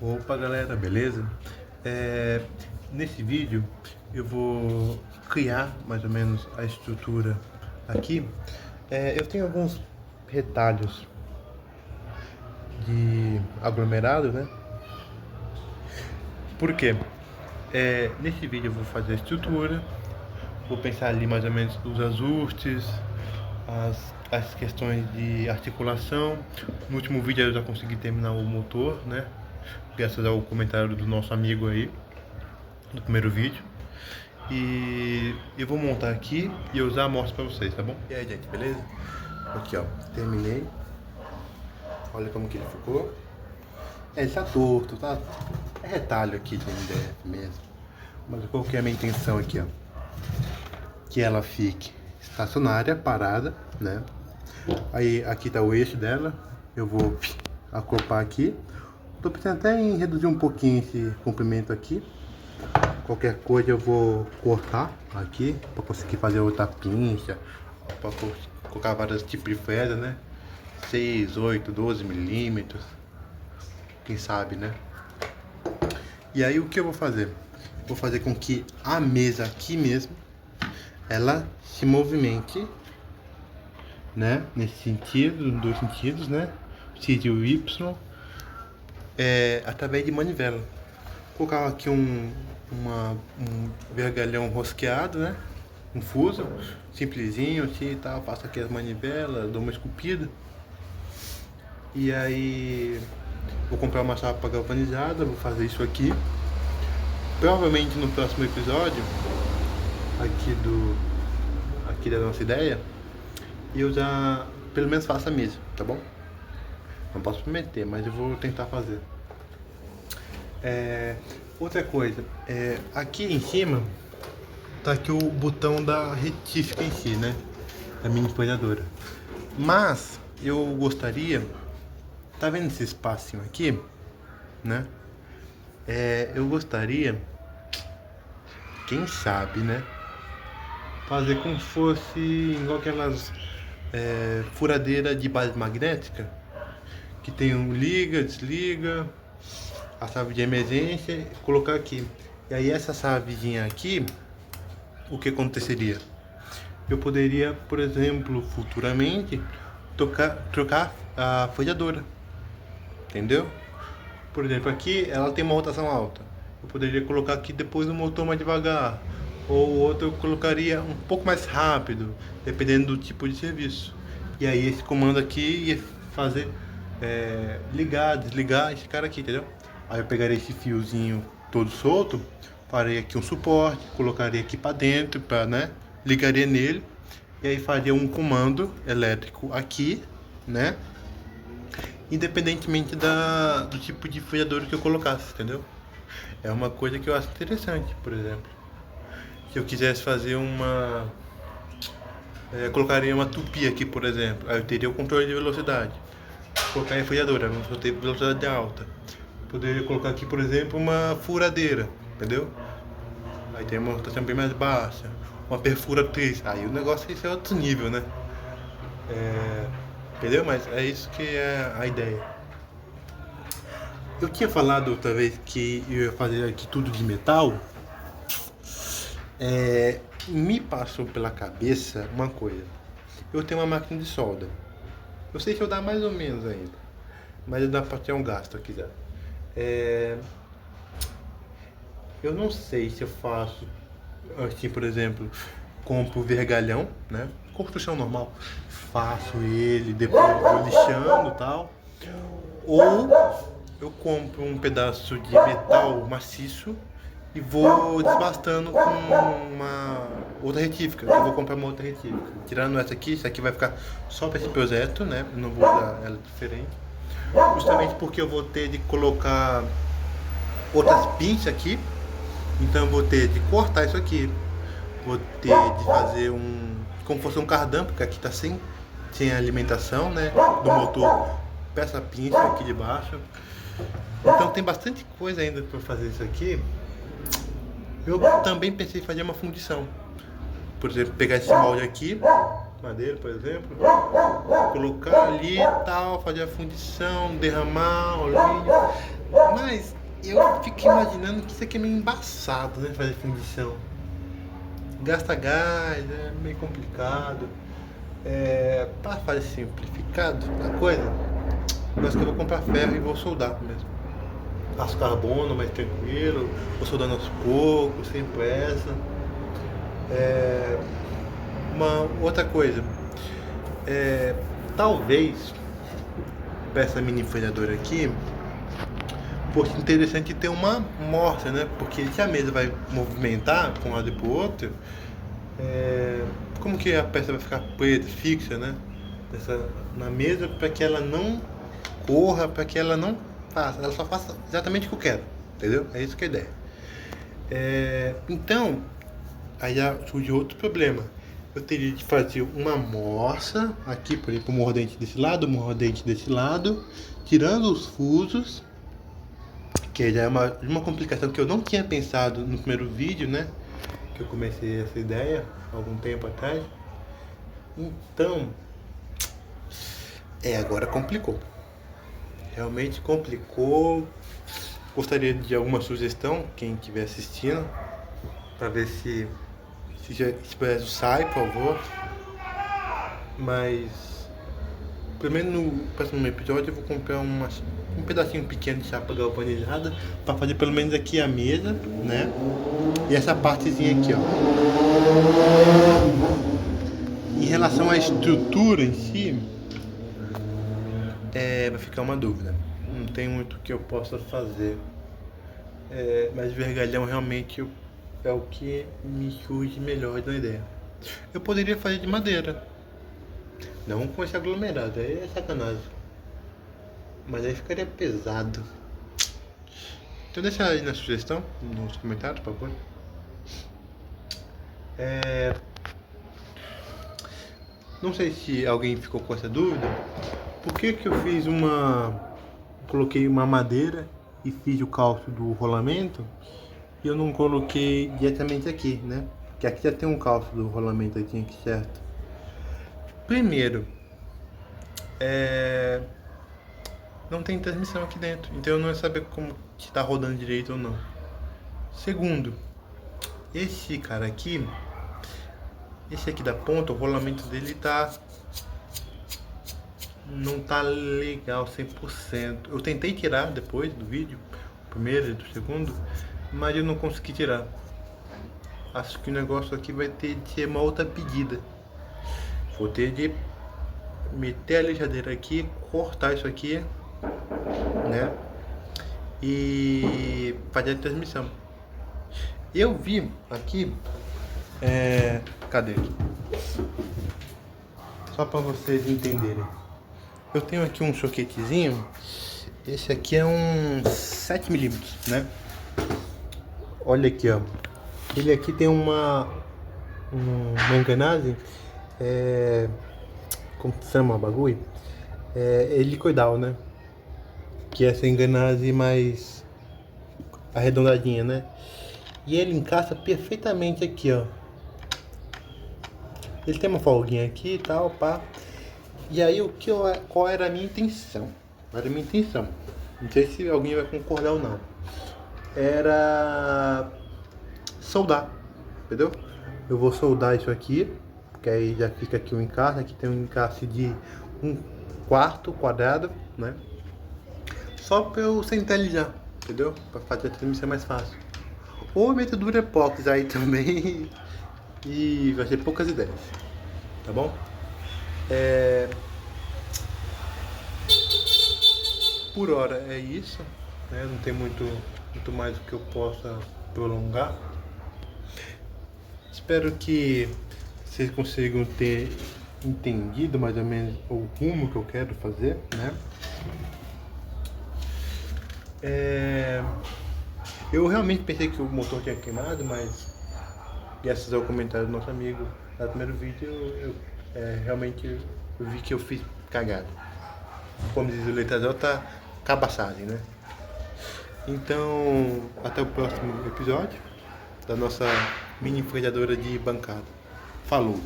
Opa galera, beleza? Nesse vídeo eu vou criar mais ou menos a estrutura aqui. Eu tenho alguns retalhos de aglomerado, né? Por quê? Nesse vídeo eu vou fazer a estrutura, vou pensar ali mais ou menos os ajustes, as questões de articulação. No último vídeo eu já consegui terminar o motor, né? Graças ao comentário do nosso amigo aí, do primeiro vídeo. E eu vou montar aqui e eu já mostro pra vocês, tá bom? E aí, gente, beleza? Aqui, ó, terminei. Olha como que ele ficou. Ele tá torto, tá? É retalho aqui de MDF mesmo. Mas qual que é a minha intenção aqui, ó? Que ela fique estacionária, parada, né? Aí aqui tá o eixo dela. Eu vou acoplar aqui. Tô pensando até em reduzir um pouquinho esse comprimento aqui. Qualquer coisa eu vou cortar aqui para conseguir fazer outra pinça, para colocar vários tipos de fenda, né? 6, 8, 12 milímetros, quem sabe, né? E aí o que eu vou fazer? Vou fazer com que a mesa aqui mesmo ela se movimente, né? Nesse sentido, nos dois sentidos, né? X e o Y. Através de manivela. Vou colocar aqui um vergalhão rosqueado, né? Um fuso, simplesinho assim e tal. Faço aqui as manivelas, dou uma esculpida. E aí vou comprar uma chapa galvanizada, vou fazer isso aqui. Provavelmente no próximo episódio aqui da nossa ideia, eu já pelo menos faço a mesa, tá bom? Não posso prometer, mas eu vou tentar fazer. Outra coisa, aqui em cima tá aqui o botão da retífica em si, né? Da mini espalhadora. Mas eu gostaria, tá vendo esse espacinho aqui, né? Eu gostaria, quem sabe, né? Fazer como se fosse igual aquelas furadeiras de base magnética, que tem um liga, desliga, a chave de emergência, colocar aqui. E aí essa chavezinha aqui, o que aconteceria? Eu poderia, por exemplo, futuramente trocar a folhadora, entendeu? Por exemplo, aqui ela tem uma rotação alta, eu poderia colocar aqui depois o motor mais devagar, ou o outro eu colocaria um pouco mais rápido, dependendo do tipo de serviço. E aí esse comando aqui ia fazer ligar, desligar esse cara aqui, entendeu? Aí eu pegaria esse fiozinho todo solto, faria aqui um suporte, colocaria aqui para dentro, né? Ligaria nele e aí faria um comando elétrico aqui, né? Independentemente do tipo de folhador que eu colocasse, entendeu? É uma coisa que eu acho interessante, por exemplo. Se eu quisesse fazer colocaria uma tupi aqui, por exemplo. Aí eu teria o controle de velocidade. Colocar em folhadora, vamos ter velocidade alta. Poderia colocar aqui, por exemplo, uma furadeira, entendeu? Aí tem uma rotação bem mais baixa, uma perfuratriz. Aí o negócio é outro nível, né? Entendeu? Mas é isso que é a ideia. Eu tinha falado outra vez que eu ia fazer aqui tudo de metal. Me passou pela cabeça uma coisa. Eu tenho uma máquina de solda. Eu sei que eu dá mais ou menos ainda, mas dá pra ter um gasto aqui já. Eu não sei se eu faço assim, por exemplo, compro vergalhão, né? Construção normal, faço ele, depois vou lixando e tal. Ou eu compro um pedaço de metal maciço e vou desbastando com uma outra retífica. Eu vou comprar uma outra retífica. Tirando essa aqui vai ficar só para esse projeto, né? Eu não vou usar ela diferente. Justamente porque eu vou ter de colocar outras pinças aqui. Então eu vou ter de cortar isso aqui. Vou ter de fazer como fosse um cardan, porque aqui tá sem alimentação, né? Do motor para essa pinça aqui de baixo. Então tem bastante coisa ainda para fazer isso aqui. Eu também pensei em fazer uma fundição. Por exemplo, pegar esse molde aqui, madeira, por exemplo, colocar ali e tal, fazer a fundição, derramar óleo. Mas eu fico imaginando que isso aqui é meio embaçado, né? Fazer fundição. Gasta gás, é meio complicado. Para fazer simplificado a coisa, eu acho que eu vou comprar ferro e vou soldar mesmo. Aço carbono mais tranquilo, vou soldando aos poucos, sem pressa. Uma outra coisa, talvez para essa mini freadora aqui fosse interessante ter uma morsa, né? Porque se a mesa vai movimentar para um lado e para o outro, como que a peça vai ficar preta, fixa, né? Na mesa, para que ela não corra, para que ela não faça, ela só faça exatamente o que eu quero, entendeu? É isso que é a ideia. Então, aí já surge outro problema. Eu teria de fazer uma morsa aqui, por exemplo, um mordente desse lado, um mordente desse lado, tirando os fusos, que já é uma complicação que eu não tinha pensado no primeiro vídeo, né? Que eu comecei essa ideia há algum tempo atrás. Então, agora complicou. Realmente complicou. Gostaria de alguma sugestão, quem estiver assistindo, para ver se puder sai, por favor. Mas pelo menos no próximo episódio eu vou comprar um pedacinho pequeno de chapa galvanizada para fazer pelo menos aqui a mesa, né? E essa partezinha aqui, ó. Em relação à estrutura em si, vai ficar uma dúvida. Não tem muito que eu possa fazer. Mas vergalhão realmente é o que me surge melhor da ideia. Eu poderia fazer de madeira. Não com esse aglomerado, aí é sacanagem. Mas aí ficaria pesado. Então deixa aí na sugestão, nos comentários, por favor. Não sei se alguém ficou com essa dúvida. Por que eu fiz coloquei uma madeira e fiz o calço do rolamento e eu não coloquei diretamente aqui, né? Porque aqui já tem um calço do rolamento aqui, certo? Primeiro, não tem transmissão aqui dentro, então eu não ia saber como está rodando direito ou não. Segundo, esse cara aqui, esse aqui da ponta, o rolamento dele não tá legal 100%. Eu tentei tirar depois do vídeo, o primeiro e do segundo, mas eu não consegui tirar. Acho que o negócio aqui vai ter de ser uma outra pedida. Vou ter de meter a lixadeira aqui, cortar isso aqui, né? E fazer a transmissão. Eu vi aqui, cadê? Só para vocês entenderem. Eu tenho aqui um soquetezinho. Esse aqui é um 7mm, né? Olha aqui, ó. Ele aqui tem uma engrenagem, como se chama o bagulho? Helicoidal, né? Que é essa engrenagem mais arredondadinha, né? E ele encaixa perfeitamente aqui, ó. Ele tem uma folguinha aqui e tal, pá. E aí qual era a minha intenção? Não sei se alguém vai concordar ou não. Era soldar, entendeu? Eu vou soldar isso aqui, porque aí já fica aqui um encaixe. Aqui tem um encaixe de 1/4 quadrado, né? Só pra eu centralizar, entendeu? Pra fazer a transmissão mais fácil. Ou meter durepox aí também e vai ser poucas ideias, tá bom? Por hora é isso, né? Não tem muito mais o que eu possa prolongar. Espero que vocês consigam ter entendido mais ou menos o rumo que eu quero fazer, né? Eu realmente pensei que o motor tinha queimado, mas graças ao comentário do nosso amigo no primeiro vídeo, eu realmente vi que eu fiz cagada. Como diz o Leitador, tá cabaçagem, né? Então, até o próximo episódio da nossa mini freadora de bancada. Falou!